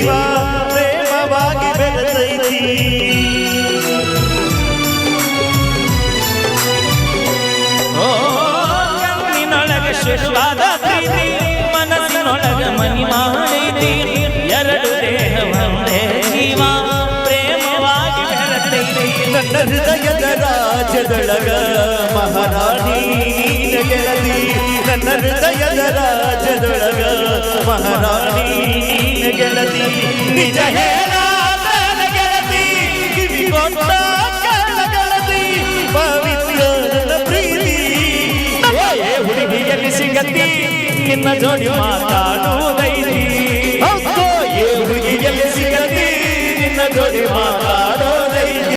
ಜೀವ ಪ್ರೇಮವಾಗಿ ಬೆರೆತೈತಿ ಕಣ್ಣಿನೊಳಗೆ ಶುರುವಾದ ಪ್ರೀತಿ ಮನಸ್ಸಿನೊಳಗೆ ಮನಿ ಮಾಡೈತಿ ಎರಡು ದೇಹ ಒಂದೇ ಜೀವ ಪ್ರೇಮವಾಗಿ ಬೆರೆತೈತಿ ನನ್ನ ಹೃದಯದ ರಾಜ್ಯದೊಳಗ ಮಹಾರಾಣಿ ಗೆಳತಿ ನನ್ನ ಹೃದಯದ ರಾಜ್ಯದೊಳಗ ಮಹಾರಾಣಿ ಗೆಳತಿ ನಿಜ ಹೇಳಾದ ಗೆಳತಿ ಕಿವಿ ಕೊಟ್ಟ ಗೆಳತಿ ಪವಿತ್ರ ನನ್ನ ಪ್ರೀತಿ ಹುಡುಗಿಯಲ್ಲಿ ಸಿಗತಿ ನಿನ್ನ ಜೋಡಿ ಮಾತಾಡುವುದೈತಿ ಹುಡುಗಿಯಲ್ಲಿ ಸಿಗತಿ ನಿನ್ನ ಜೋಡಿ ಮಾತಾಡುವುದೈತಿ